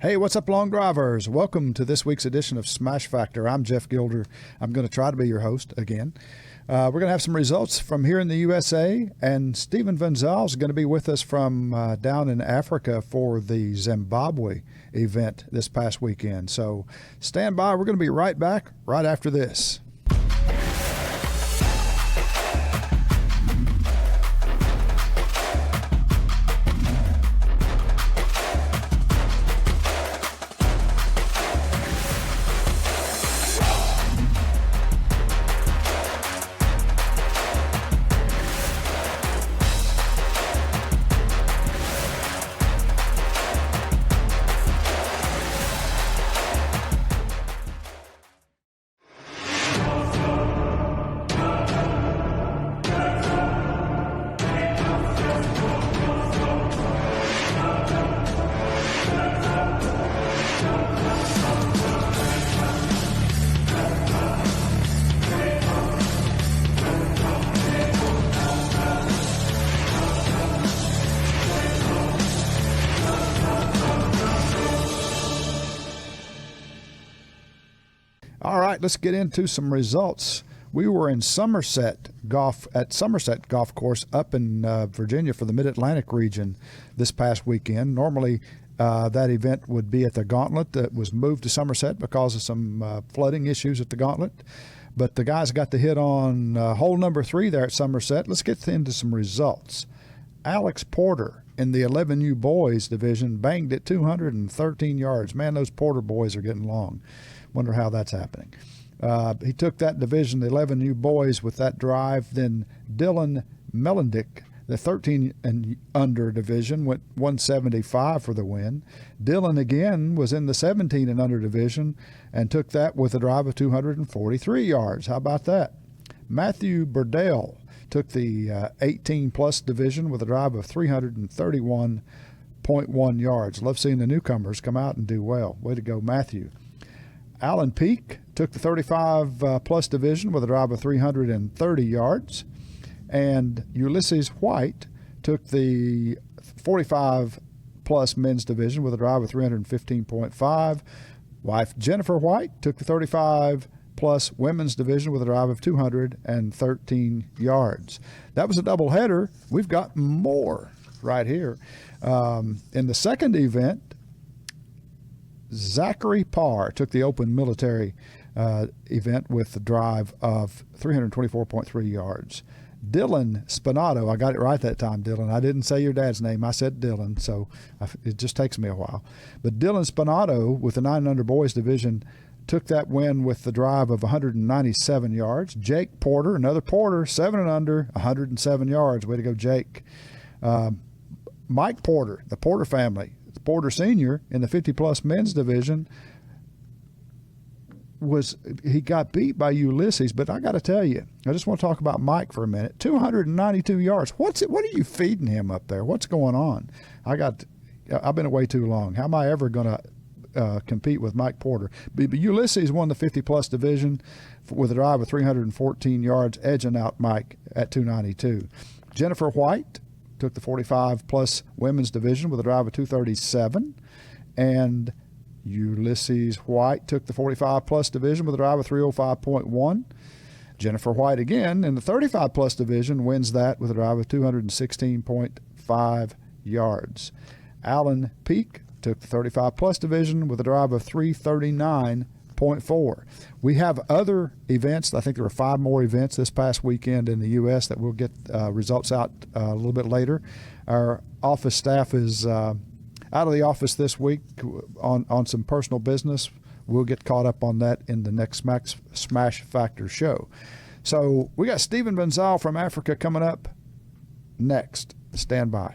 Hey, what's up, long drivers? Welcome to this week's edition of Smash Factor. I'm Jeff Gilder. I'm going to try to be your host again. We're going to have some results from here in the USA, and Stephen Van Zyl is going to be with us from down in Africa for the Zimbabwe event this past weekend. So stand by. We're going to be right back right after this. All right, let's get into some results. We were in Somerset Golf Course up in Virginia for the Mid-Atlantic region this past weekend. Normally, that event would be at the Gauntlet. That was moved to Somerset because of some flooding issues at the Gauntlet. But the guys got the hit on hole number 3 there at Somerset. Let's get into some results. Alex Porter in the 11U boys division banged it 213 yards. Man, those Porter boys are getting long. Wonder how that's happening. He took that division, the 11U boys, with that drive. Then Dylan Melendick, the 13 and under division, went 175 for the win. Dylan again was in the 17 and under division and took that with a drive of 243 yards. How about that? Matthew Burdell took the 18 plus division with a drive of 331.1 yards. Love seeing the newcomers come out and do well. Way to go, Matthew. Alan Peak took the 35 plus division with a drive of 330 yards. And Ulysses White took the 45 plus men's division with a drive of 315.5. Wife Jennifer White took the 35 plus women's division with a drive of 213 yards. That was a doubleheader. We've got more right here. In the second event, Zachary Parr took the Open military event with a drive of 324.3 yards. Dylan Spinato, I got it right that time, Dylan. I didn't say your dad's name. I said Dylan, so it just takes me a while. But Dylan Spinato with the 9 and under boys division took that win with the drive of 197 yards. Jake Porter, another Porter, 7 and under, 107 yards. Way to go, Jake. Mike Porter, the Porter family, Porter Sr. in the 50-plus men's division, he got beat by Ulysses, but I got to tell you, I just want to talk about Mike for a minute. 292 yards. What are you feeding him up there? What's going on? I've been away too long. How am I ever going to compete with Mike Porter? But Ulysses won the 50-plus division with a drive of 314 yards, edging out Mike at 292. Jennifer White took the 45-plus women's division with a drive of 237, and Ulysses White took the 45-plus division with a drive of 305.1. Jennifer White again in the 35-plus division wins that with a drive of 216.5 yards. Alan Peak took the 35-plus division with a drive of 339.4. We have other events. I think there were 5 more events this past weekend in the U.S. that we'll get results out a little bit later. Our office staff is out of the office this week on some personal business. We'll get caught up on that in the next Smash Factor show. So we got Stephen Van Zyl from Africa coming up next. Stand by.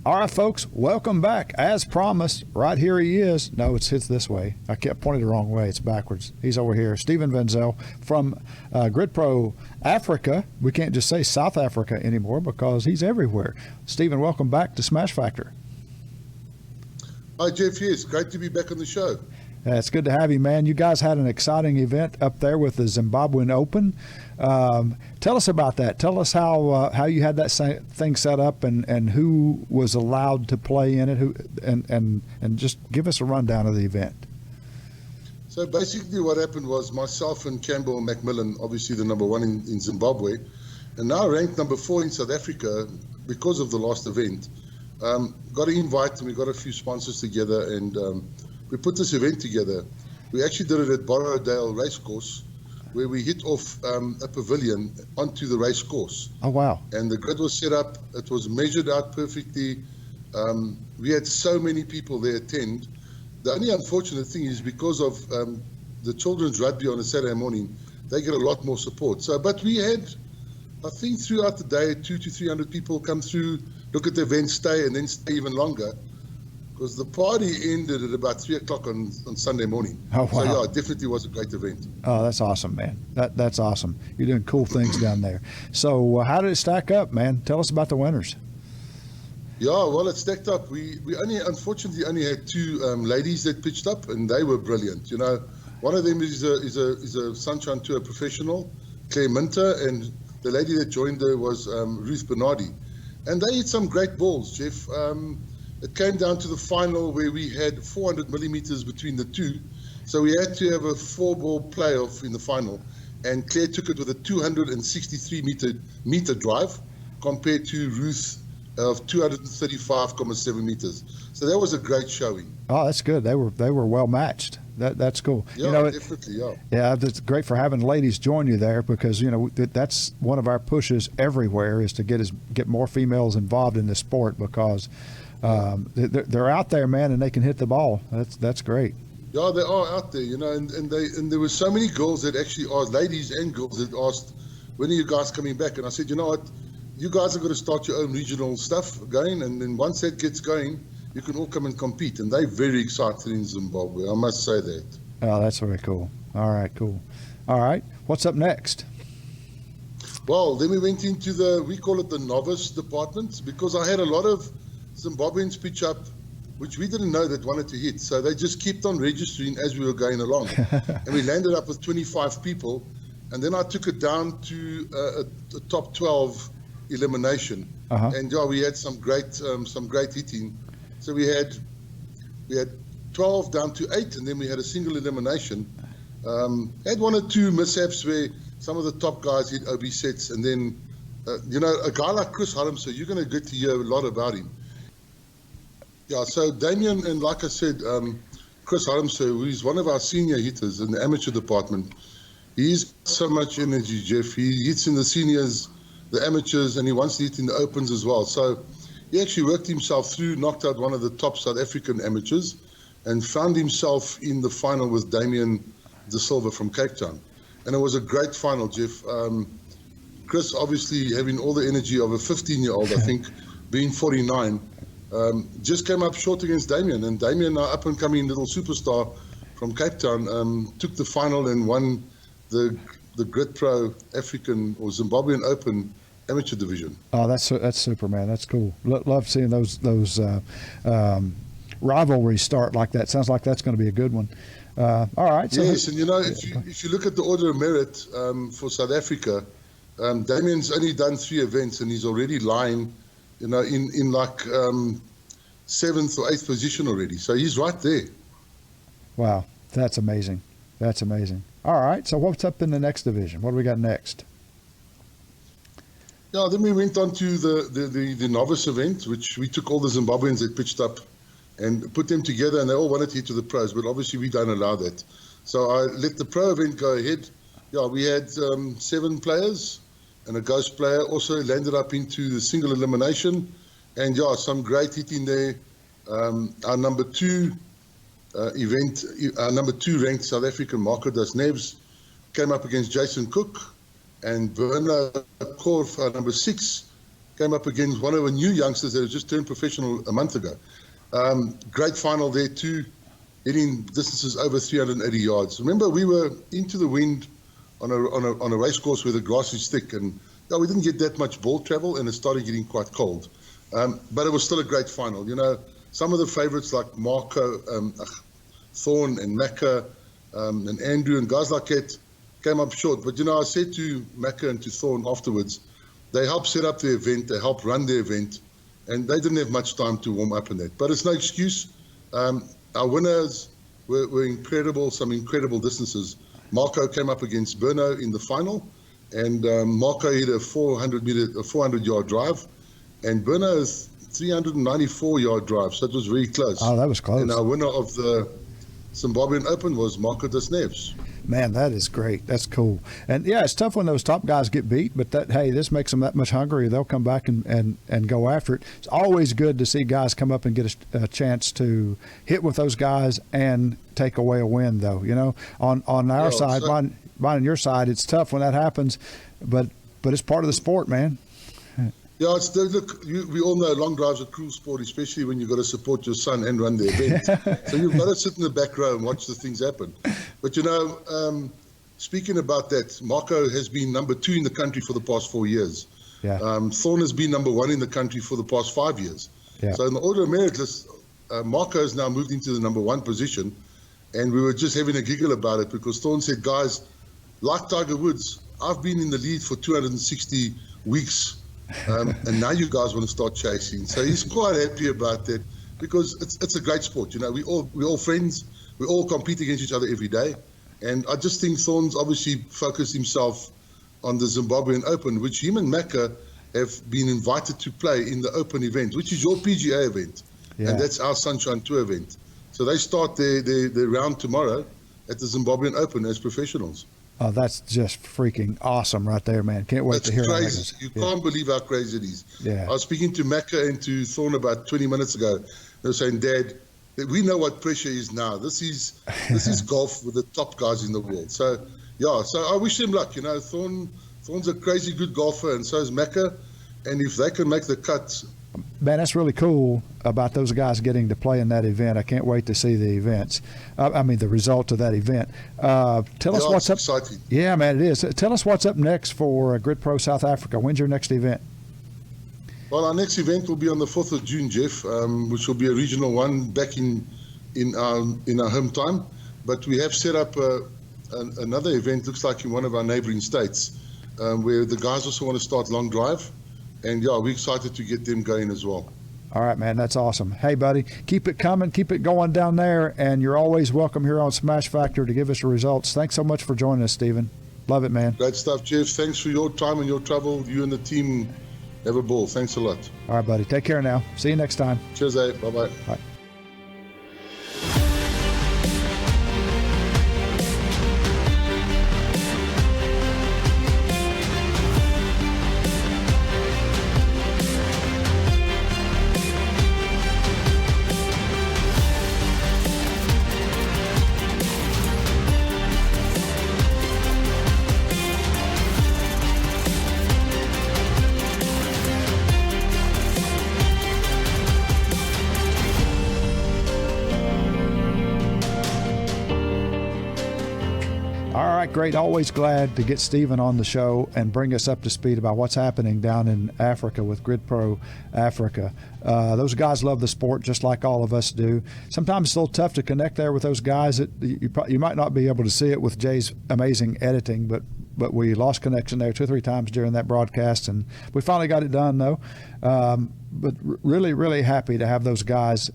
All right, folks, welcome back. As promised, right here he is. No, it's this way. I kept pointing the wrong way. It's backwards. He's over here. Stephen Van Zyl from GridPro Africa. We can't just say South Africa anymore because he's everywhere. Stephen, welcome back to Smash Factor. Hi, Jeff. Yes, great to be back on the show. It's good to have you, man. You guys had an exciting event up there with the Zimbabwe Open. Tell us about that. Tell us how you had that thing set up and who was allowed to play in it, and just give us a rundown of the event. So basically what happened was myself and Campbell Macmillan, obviously the number one in Zimbabwe, and now ranked number 4 in South Africa because of the last event, got an invite and we got a few sponsors together and we put this event together. We actually did it at Borrowdale Racecourse, where we hit off a pavilion onto the race course. Oh, wow. And the grid was set up. It was measured out perfectly. We had so many people there attend. The only unfortunate thing is because of the children's rugby on a Saturday morning, they get a lot more support. So, but we had, I think throughout the day, 200 to 300 people come through, look at the event, stay, and then stay even longer. Because the party ended at about 3 o'clock on Sunday morning. Oh, wow. So, yeah, it definitely was a great event. Oh, that's awesome, man. That's awesome. You're doing cool things down there. So how did it stack up, man? Tell us about the winners. Yeah, well, it stacked up. We unfortunately only had 2 ladies that pitched up, and they were brilliant. You know, one of them is a Sunshine Tour professional, Claire Minter, and the lady that joined her was Ruth Bernardi. And they hit some great balls, Jeff. It came down to the final where we had 400 millimeters between the 2. So we had to have a 4-ball playoff in the final. And Claire took it with a 263 meter drive compared to Ruth of 235.7 meters. So that was a great showing. Oh, that's good. They were well matched. That's cool. Yeah, you know, definitely, yeah. Yeah, it's great for having ladies join you there because, you know, that's one of our pushes everywhere is to get more females involved in this sport because they're out there, man, and they can hit the ball. That's great. Yeah, they are out there, you know, and there were so many girls that actually asked, ladies and girls that asked, when are you guys coming back? And I said, you know what, you guys are going to start your own regional stuff going, and then once that gets going, you can all come and compete. And they're very excited in Zimbabwe, I must say that. Oh, that's very cool. All right, cool. All right, what's up next? Well, then we went into we call it the novice department, because I had a lot of Zimbabweans pitch up, which we didn't know that wanted to hit. So they just kept on registering as we were going along. And we landed up with 25 people. And then I took it down to a top 12 elimination. And yeah, we had some great hitting. So we had 12 down to 8, and then we had a single elimination. Had 1 or 2 mishaps where some of the top guys hit OB sets. And then, you know, a guy like Chris Harmse, you're going to get to hear a lot about him. Yeah, so Damien, and like I said, Chris Harmse, who is one of our senior hitters in the amateur department, he's so much energy, Jeff. He hits in the seniors, the amateurs, and he wants to hit in the opens as well. So he actually worked himself through, knocked out one of the top South African amateurs, and found himself in the final with Damien De Silva from Cape Town. And it was a great final, Jeff. Chris, obviously having all the energy of a 15-year-old, I think, being 49, just came up short against Damien. And Damien, our up-and-coming little superstar from Cape Town, took the final and won the GridPro African or Zimbabwean Open amateur division. Oh, that's super, man. That's cool. Love seeing those rivalries start like that. Sounds like that's going to be a good one. All right. So yes, and you know, if you look at the order of merit for South Africa, Damien's only done 3 events and he's already lying, you know, in like 7th or 8th position already. So he's right there. Wow, that's amazing. That's amazing. All right, so what's up in the next division? What do we got next? Yeah, then we went on to the novice event, which we took all the Zimbabweans that pitched up and put them together, and they all wanted to hit to the pros, but obviously we don't allow that. So I let the pro event go ahead. Yeah, we had 7 players and a ghost player, also landed up into the single elimination, and yeah, some great hitting there. Our number 2 our number 2 ranked South African Marco Das Neves came up against Jason Cook, and Werner Korf, our number 6, came up against one of the new youngsters that had just turned professional a month ago. Great final there too, hitting distances over 380 yards. Remember, we were into the wind on a race course where the grass is thick, and we didn't get that much ball travel, and it started getting quite cold. But it was still a great final. Some of the favorites like Marco, Thorne and Macca, and Andrew and guys like that came up short. But, I said to Macca and to Thorne afterwards, they helped set up the event, they helped run the event, and they didn't have much time to warm up in that. But it's no excuse. Our winners were incredible, some incredible distances. Marco came up against Berno in the final, and Marco hit a 400-yard drive, and Berno is 394-yard drive, so it was very close. Oh, that was close. And our winner of the Zimbabwean Open was Marco Desneves. Man, that is great. That's cool. And yeah, it's tough when those top guys get beat, but this makes them that much hungrier. They'll come back and go after it. It's always good to see guys come up and get a chance to hit with those guys and take away a win, though. On our side, mine and your side, it's tough when that happens, but it's part of the sport, man. Yeah, look, we all know long drives are a cruel sport, especially when you've got to support your son and run the event. So you've got to sit in the back row and watch the things happen. But, speaking about that, Marco has been number 2 in the country for the past 4 years. Yeah. Thorne has been number 1 in the country for the past 5 years. Yeah. So in the order of merit list, Marco has now moved into the number 1 position. And we were just having a giggle about it because Thorne said, guys, like Tiger Woods, I've been in the lead for 260 weeks. And now you guys want to start chasing. So he's quite happy about that because it's a great sport. We're all friends. We all compete against each other every day. And I just think Thorne's obviously focused himself on the Zimbabwean Open, which him and Macca have been invited to play in the Open event, which is your PGA event. Yeah. And that's our Sunshine Tour event. So they start their round tomorrow at the Zimbabwean Open as professionals. Oh, that's just freaking awesome right there, man. Can't wait to hear crazy. That. You can't believe how crazy it is. Yeah. I was speaking to Macca and to Thorne about 20 minutes ago. They were saying, Dad, we know what pressure is now. This is golf with the top guys in the world. So, yeah, so I wish them luck. Thorne's a crazy good golfer, and so is Macca. And if they can make the cut... Man, that's really cool about those guys getting to play in that event. I can't wait to see the events. The result of that event. Tell us what's up. Exciting. Yeah, man, it is. Tell us what's up next for GridPro South Africa. When's your next event? Well, our next event will be on the 4th of June, Jeff, which will be a regional one back in our home time. But we have set up another event, looks like in one of our neighboring states, where the guys also want to start long drive. And, yeah, we're excited to get them going as well. All right, man, that's awesome. Hey, buddy, keep it coming, keep it going down there, and you're always welcome here on Smash Factor to give us the results. Thanks so much for joining us, Stephen. Love it, man. Great stuff, Jeff. Thanks for your time and your travel. You and the team have a ball. Thanks a lot. All right, buddy. Take care now. See you next time. Cheers, eh? Bye-bye. Bye. Great. Always glad to get Stephen on the show and bring us up to speed about what's happening down in Africa with GridPro Africa. Those guys love the sport just like all of us do. Sometimes it's a little tough to connect there with those guys. You might not be able to see it with Jay's amazing editing, but we lost connection there 2 or 3 times during that broadcast, and we finally got it done, though. But really, really happy to have those guys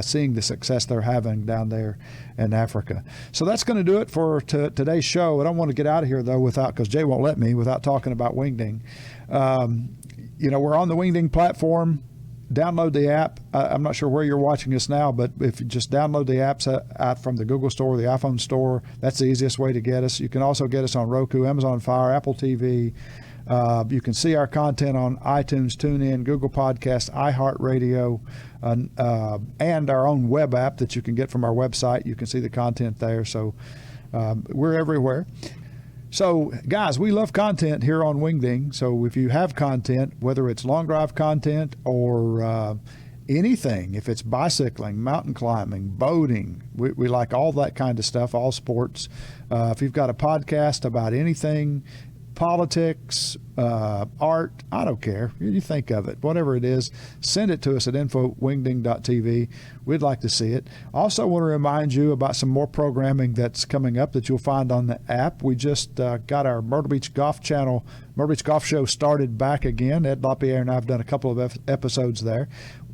seeing the success they're having down there in Africa. So that's going to do it for today's show. I don't want to get out of here, though, because Jay won't let me, without talking about Wingding. We're on the Wingding platform. Download the app. I'm not sure where you're watching us now, but if you just download the apps out from the Google Store, the iPhone Store, that's the easiest way to get us. You can also get us on Roku, Amazon Fire, Apple TV. You can see our content on iTunes, TuneIn, Google Podcasts, iHeartRadio, and our own web app that you can get from our website. You can see the content there. So we're everywhere. So, guys, we love content here on Wingding. So if you have content, whether it's long drive content or anything, if it's bicycling, mountain climbing, boating, we like all that kind of stuff, all sports. If you've got a podcast about anything, politics, art, I don't care. You think of it, whatever it is, send it to us at info@wingding.tv. We'd like to see it. Also want to remind you about some more programming that's coming up that you'll find on the app. We just got our Myrtle Beach Golf channel, Myrtle Beach Golf Show started back again. Ed LaPierre and I have done a couple of episodes there.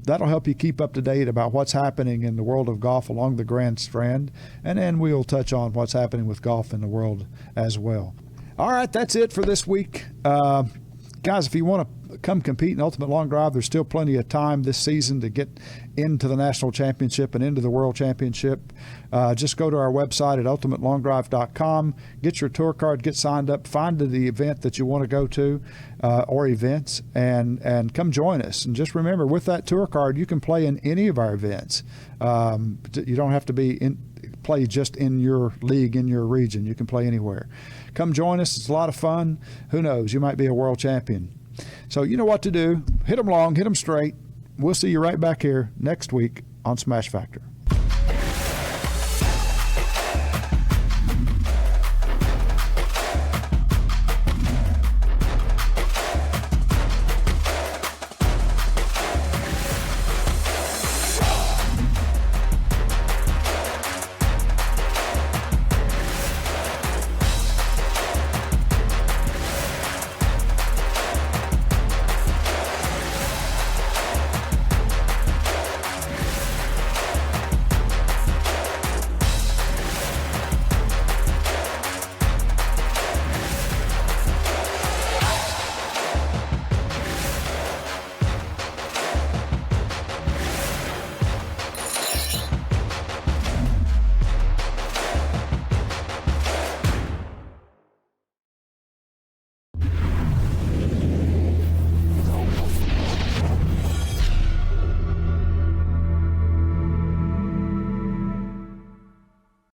That'll help you keep up to date about what's happening in the world of golf along the Grand Strand, and then we'll touch on what's happening with golf in the world as well. All right, that's it for this week. Guys, if you want to come compete in Ultimate Long Drive, there's still plenty of time this season to get into the National Championship and into the World Championship. Just go to our website at ultimatelongdrive.com, get your tour card, get signed up, find the event that you want to go to or events, and come join us. And just remember, with that tour card, you can play in any of our events. You don't have to play just in your league, in your region. You can play anywhere. Come join us. It's a lot of fun. Who knows? You might be a world champion. So you know what to do. Hit them long, hit them straight. We'll see you right back here next week on Smash Factor.